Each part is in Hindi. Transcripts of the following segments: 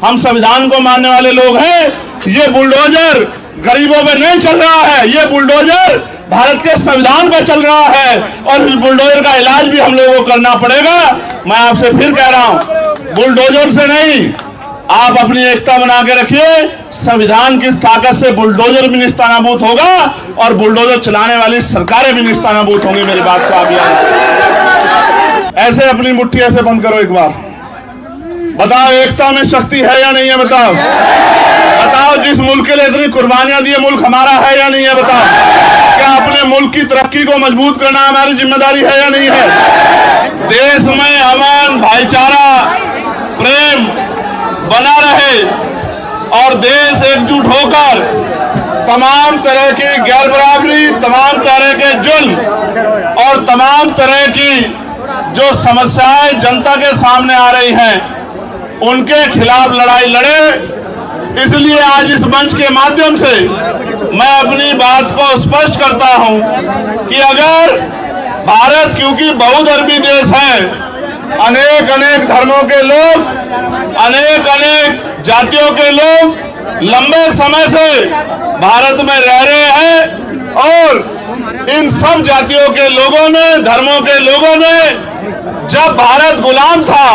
हम संविधान को मानने वाले लोग हैं। ये बुलडोजर गरीबों पे नहीं चल रहा है, ये बुलडोजर भारत के संविधान पे चल रहा है और इस बुलडोजर का इलाज भी हम लोगों को करना पड़ेगा। मैं आपसे फिर कह रहा हूं, बुलडोजर से नहीं, आप अपनी एकता बना के रखिए। संविधान की ताकत से बुलडोजर भी निस्तानाबूद होगा और बुलडोजर चलाने वाली सरकारें भी निस्तानाबूद होंगी। मेरी बात को आप याद, ऐसे अपनी मुट्ठी ऐसे बंद करो एक बार, बताओ एकता में शक्ति है या नहीं है? बताओ बताओ, जिस मुल्क के लिए इतनी कुर्बानियां दी, मुल्क हमारा है या नहीं है? बताओ, क्या अपने मुल्क की तरक्की को मजबूत करना हमारी जिम्मेदारी है या नहीं है? देश में अमन, भाईचारा, प्रेम बना रहे और देश एकजुट होकर तमाम तरह की गैर बराबरी, तमाम तरह के जुल्म और तमाम तरह की जो समस्याएं जनता के सामने आ रही हैं, उनके खिलाफ लड़ाई लड़े। इसलिए आज इस मंच के माध्यम से मैं अपनी बात को स्पष्ट करता हूं कि अगर भारत, क्योंकि बहुधर्मी देश है, अनेक अनेक धर्मों के लोग, अनेक अनेक जातियों के लोग लंबे समय से भारत में रह रहे हैं और इन सब जातियों के लोगों ने, धर्मों के लोगों ने, जब भारत गुलाम था,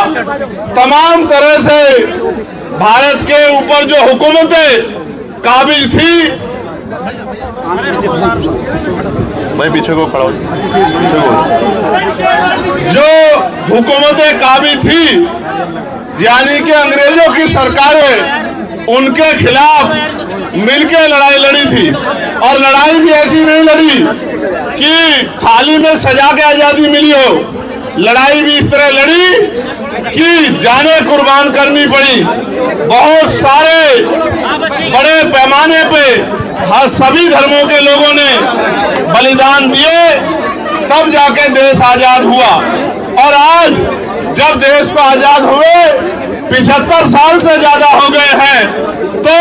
तमाम तरह से भारत के ऊपर जो हुकूमतें काबिज थी, भाई पीछे को खड़ा हो, पीछे को, जो हुकूमतें काबिज थी, यानी कि अंग्रेजों की सरकारें, उनके खिलाफ मिलकर लड़ाई लड़ी थी। और लड़ाई भी ऐसी नहीं लड़ी कि थाली में सजा के आजादी मिली हो, लड़ाई भी इस तरह लड़ी कि जाने कुर्बान करनी पड़ी। बहुत सारे बड़े पैमाने पे हर सभी धर्मों के लोगों ने बलिदान दिए, तब जाके देश आजाद हुआ। और आज जब देश को आजाद हुए 75 साल से ज्यादा हो गए हैं, तो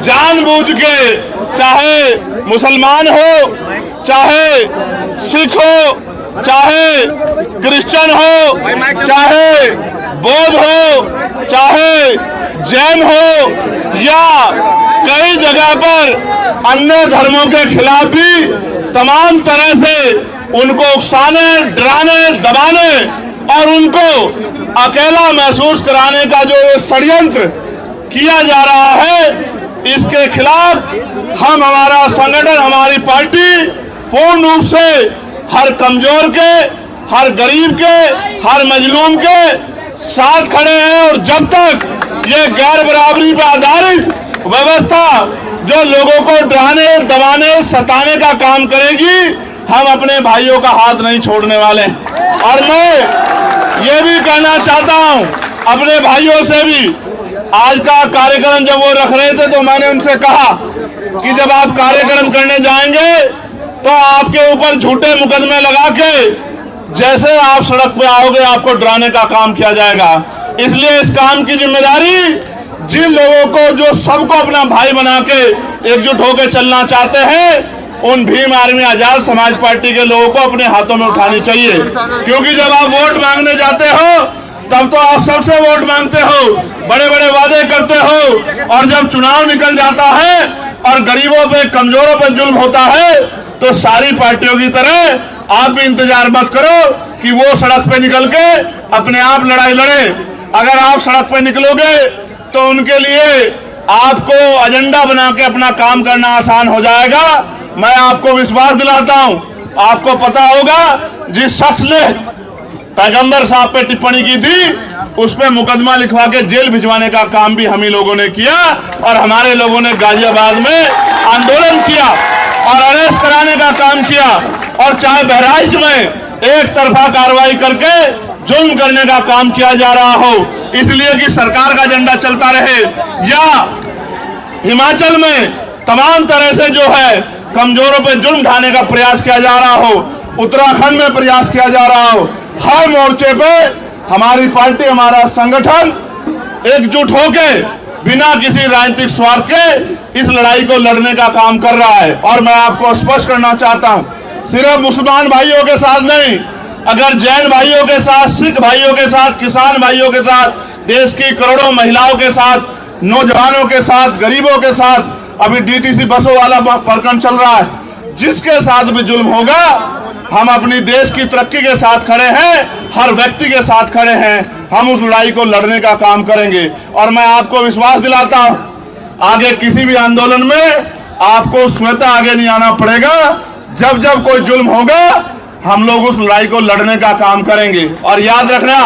जानबूझ के, चाहे मुसलमान हो, चाहे सिख हो, चाहे क्रिश्चियन हो, चाहे बौद्ध हो, चाहे जैन हो, या कई जगह पर अन्य धर्मों के खिलाफ भी तमाम तरह से उनको उकसाने, डराने, दबाने और उनको अकेला महसूस कराने का जो षड्यंत्र किया जा रहा है, इसके खिलाफ हम, हमारा संगठन, हमारी पार्टी पूर्ण रूप से हर कमजोर के, हर गरीब के, हर मजलूम के साथ खड़े हैं। और जब तक ये गैर बराबरी पर आधारित व्यवस्था जो लोगों को डराने, दबाने, सताने का काम करेगी, हम अपने भाइयों का हाथ नहीं छोड़ने वाले। और मैं ये भी कहना चाहता हूं अपने भाइयों से भी, आज का कार्यक्रम जब वो रख रहे थे तो मैंने उनसे कहा कि जब आप कार्यक्रम करने जाएंगे तो आपके ऊपर झूठे मुकदमे लगा के जैसे आप सड़क पे आओगे आपको डराने का काम किया जाएगा। इसलिए इस काम की जिम्मेदारी जिन लोगों को, जो सबको अपना भाई बना के एकजुट होकर चलना चाहते हैं, उन भीम आर्मी आजाद समाज पार्टी के लोगों को अपने हाथों में उठानी चाहिए। क्योंकि जब आप वोट मांगने जाते हो तब तो आप सबसे वोट मांगते हो, बड़े बड़े वादे करते हो, और जब चुनाव निकल जाता है और गरीबों पे, कमजोरों पे जुल्म होता है, तो सारी पार्टियों की तरह आप भी इंतजार मत करो कि वो सड़क पे निकल के अपने आप लड़ाई लड़े। अगर आप सड़क पे निकलोगे तो उनके लिए आपको एजेंडा बना के अपना काम करना आसान हो जाएगा। मैं आपको विश्वास दिलाता हूं, आपको पता होगा जिस शख्स ने पैगंबर साहब पे टिप्पणी की थी, उस पे मुकदमा लिखवा के जेल भिजवाने का काम भी हम ही लोगों ने किया। और हमारे लोगों ने गाजियाबाद में आंदोलन किया और अरेस्ट कराने का काम किया। और चाहे बहराइच में एक तरफा कार्रवाई करके जुल्म करने का काम किया जा रहा हो, इसलिए कि सरकार का एजेंडा चलता रहे, या हिमाचल में तमाम तरह से जो है कमजोरों पे जुल्म ढाने का प्रयास किया जा रहा हो, उत्तराखंड में प्रयास किया जा रहा हो, हर मोर्चे पे हमारी पार्टी, हमारा संगठन एकजुट होके बिना किसी राजनीतिक स्वार्थ के इस लड़ाई को लड़ने का काम कर रहा है। और मैं आपको स्पष्ट करना चाहता हूं, सिर्फ मुसलमान भाइयों के साथ नहीं, अगर जैन भाइयों के साथ, सिख भाइयों के साथ, किसान भाइयों के साथ, देश की करोड़ों महिलाओं के साथ, नौजवानों के साथ, गरीबों के साथ अभी डीटीसी बसों वाला प्रकरण चल रहा है। जिसके साथ भी जुल्म होगा, हम अपनी देश की तरक्की के साथ खड़े हैं, हर व्यक्ति के साथ खड़े हैं। हम उस लड़ाई को लड़ने का काम करेंगे और मैं आपको विश्वास दिलाता हूं, आगे किसी भी आंदोलन में आपको स्वतः आगे नहीं आना पड़ेगा। जब जब कोई जुल्म होगा, हम लोग उस लड़ाई को लड़ने का काम करेंगे। और याद रखना,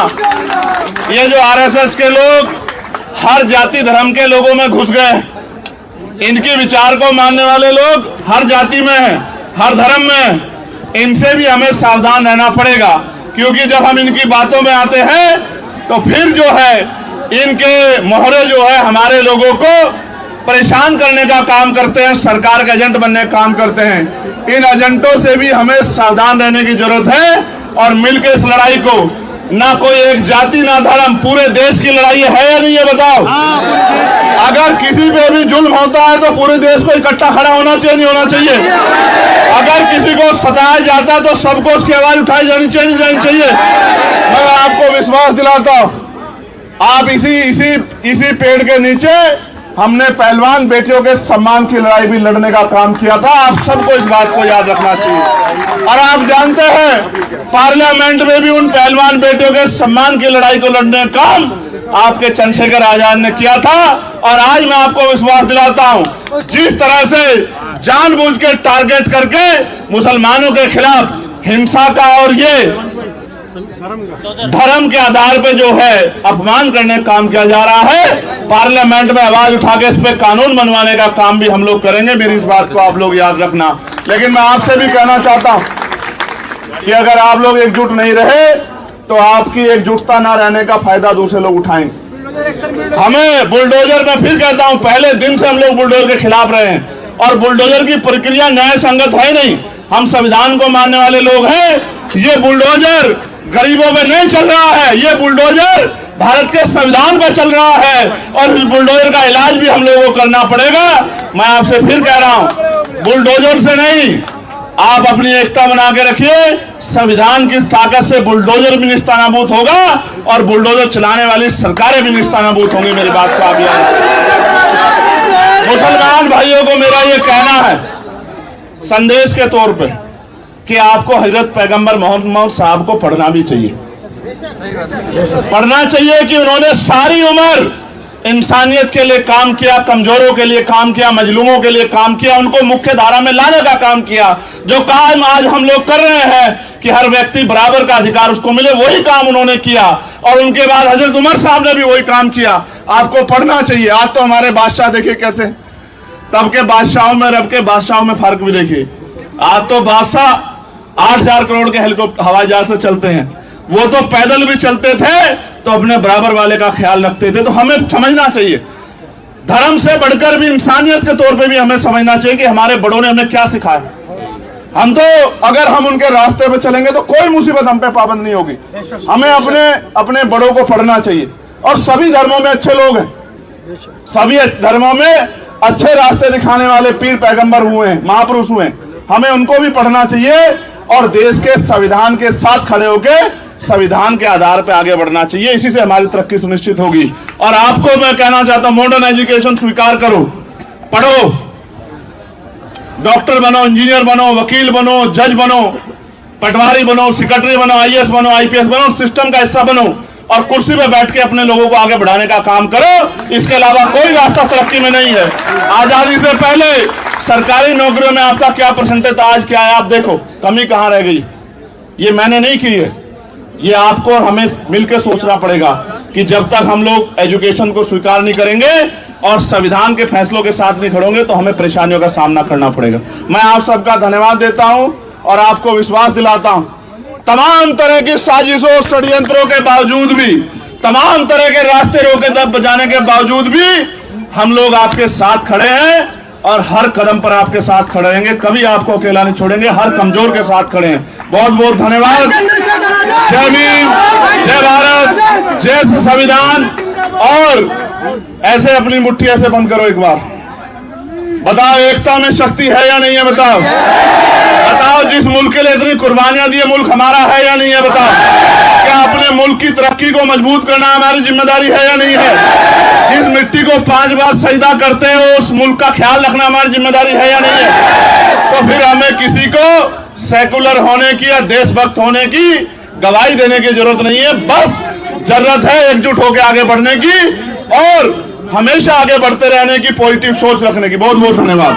ये जो आरएसएस के लोग हर जाति धर्म के लोगों में घुस गए, इनके विचार को मानने वाले लोग हर जाति में हैं, हर धर्म में हैं। इनसे भी हमें सावधान रहना पड़ेगा, क्योंकि जब हम इनकी बातों में आते हैं तो फिर जो है इनके मोहरे जो है हमारे लोगों को परेशान करने का काम करते हैं, सरकार के एजेंट बनने का काम करते हैं। इन एजेंटों से भी हमें सावधान रहने की जरूरत है और मिलकर इस लड़ाई को, ना कोई एक जाति ना धर्म, पूरे देश की लड़ाई है या नहीं है बताओ। अगर किसी पे भी जुल्म होता है तो पूरे देश को इकट्ठा खड़ा होना चाहिए, नहीं होना चाहिए। अगर किसी को सताया जाता है तो सबको उसकी आवाज उठाई जानी चाहिए, नहीं जानी चाहिए। मैं आपको विश्वास दिलाता हूं, आप इसी पेड़ के नीचे हमने पहलवान बेटियों के सम्मान की लड़ाई भी लड़ने का काम किया था। आप सबको इस बात को याद रखना चाहिए। और आप जानते हैं, पार्लियामेंट में भी उन पहलवान बेटियों के सम्मान की लड़ाई को लड़ने का काम आपके चंद्रशेखर आजाद ने किया था। और आज मैं आपको विश्वास दिलाता हूं, जिस तरह से जानबूझ के टारगेट करके मुसलमानों के खिलाफ हिंसा का और ये धर्म के आधार पे जो है अपमान करने का काम किया जा रहा है, पार्लियामेंट में आवाज उठा के इस पे कानून बनवाने का काम भी हम लोग करेंगे। मेरी इस बात को आप लोग याद रखना। लेकिन मैं आपसे भी कहना चाहता हूं कि अगर आप लोग एकजुट नहीं रहे तो आपकी एकजुटता ना रहने का फायदा दूसरे लोग उठाएंगे। हमें बुलडोजर, मैं फिर कहता हूं, पहले दिन से हम लोग बुलडोजर के खिलाफ रहे हैं और बुलडोजर की प्रक्रिया न्याय संगत है नहीं। हम संविधान को मानने वाले लोग हैं। ये बुलडोजर गरीबों में नहीं चल रहा है, ये बुलडोजर भारत के संविधान पर चल रहा है और इस बुलडोजर का इलाज भी हम लोगों को करना पड़ेगा। मैं आपसे फिर कह रहा हूं, बुलडोजर से नहीं, आप अपनी एकता बना के रखिए। संविधान की ताकत से बुलडोजर भी निस्तानाबूद होगा और बुलडोजर चलाने वाली सरकारें भी निस्तानाबूद होंगी। मेरी बात को आप याद रखिए। मुसलमान भाइयों को मेरा ये कहना है संदेश के तौर पे कि आपको हजरत पैगंबर मोहम्मद साहब को पढ़ना भी चाहिए, पढ़ना चाहिए कि उन्होंने सारी उम्र इंसानियत के लिए काम किया, कमजोरों के लिए काम किया, मजलूमों के लिए काम किया, उनको मुख्य धारा में लाने का काम किया। जो काम आज हम लोग कर रहे हैं कि हर व्यक्ति बराबर का अधिकार उसको मिले, वही काम उन्होंने किया। और उनके बाद हजरत उमर साहब ने भी वही काम किया। आपको पढ़ना चाहिए। आज तो हमारे बादशाह देखिए कैसे, तब के बादशाहों में रब के बादशाहों में फर्क भी देखिए। आज तो बादशाह 8,000 करोड़ के हेलीकॉप्टर हवाई जहाज से चलते हैं, वो तो पैदल भी चलते थे तो अपने बराबर वाले का ख्याल रखते थे। तो हमें समझना चाहिए, धर्म से बढ़कर भी इंसानियत के तौर पे भी हमें समझना चाहिए कि हमारे बड़ों ने हमें क्या सिखाया। हम तो अगर हम उनके रास्ते पे चलेंगे तो कोई मुसीबत हम पे पाबंद नहीं होगी। हमें अपने बड़ों को पढ़ना चाहिए। और सभी धर्मों में अच्छे लोग हैं, सभी धर्मों में अच्छे रास्ते दिखाने वाले पीर पैगंबर हुए हैं, महापुरुष हुए हैं। हमें उनको भी पढ़ना चाहिए और देश के संविधान के साथ खड़े होकर संविधान के आधार पर आगे बढ़ना चाहिए। इसी से हमारी तरक्की सुनिश्चित होगी। और आपको मैं कहना चाहता हूं, मॉडर्न एजुकेशन स्वीकार करो, पढ़ो, डॉक्टर बनो, इंजीनियर बनो, वकील बनो, जज बनो, पटवारी बनो, सेक्रेटरी बनो, आईएएस बनो, आईपीएस बनो, सिस्टम का हिस्सा बनो और कुर्सी पे बैठ के अपने लोगों को आगे बढ़ाने का काम करो। इसके अलावा कोई रास्ता तरक्की में नहीं है। आजादी से पहले सरकारी नौकरियों में आपका क्या परसेंटेज था, आज क्या है आप देखो, कमी कहां रह गई। ये मैंने नहीं की है, ये आपको और हमें मिलकर सोचना पड़ेगा कि जब तक हम लोग एजुकेशन को स्वीकार नहीं करेंगे और संविधान के फैसलों के साथ नहीं खड़ोगे तो हमें परेशानियों का सामना करना पड़ेगा। मैं आप सबका धन्यवाद देता हूं और आपको विश्वास दिलाता हूं, तमाम तरह की साजिशों षड्यंत्रों के बावजूद भी, तमाम तरह के रास्ते रोके दब बजाने के बावजूद भी हम लोग आपके साथ खड़े हैं और हर कदम पर आपके साथ खड़े रहेंगे। कभी आपको अकेला नहीं छोड़ेंगे, हर कमजोर के साथ खड़े हैं। बहुत बहुत धन्यवाद। जय भीम, जय भारत, जय संविधान। और ऐसे अपनी मुट्ठी ऐसे बंद करो एक बार, बताओ एकता में शक्ति है या नहीं है, बताओ बताओ जिस मुल्क के लिए इतनी कुर्बानियां दी, मुल्क हमारा है या नहीं है, बताओ। क्या अपने मुल्क की तरक्की को मजबूत करना हमारी जिम्मेदारी है या नहीं है? जिस मिट्टी को 5 बार सजदा करते हो उस मुल्क का ख्याल रखना हमारी जिम्मेदारी है या नहीं है? तो फिर हमें किसी को सेकुलर होने की या देशभक्त होने की गवाही देने की जरूरत नहीं है। बस जरूरत है एकजुट होकर आगे बढ़ने की और हमेशा आगे बढ़ते रहने की, पॉजिटिव सोच रखने की। बहुत बहुत धन्यवाद।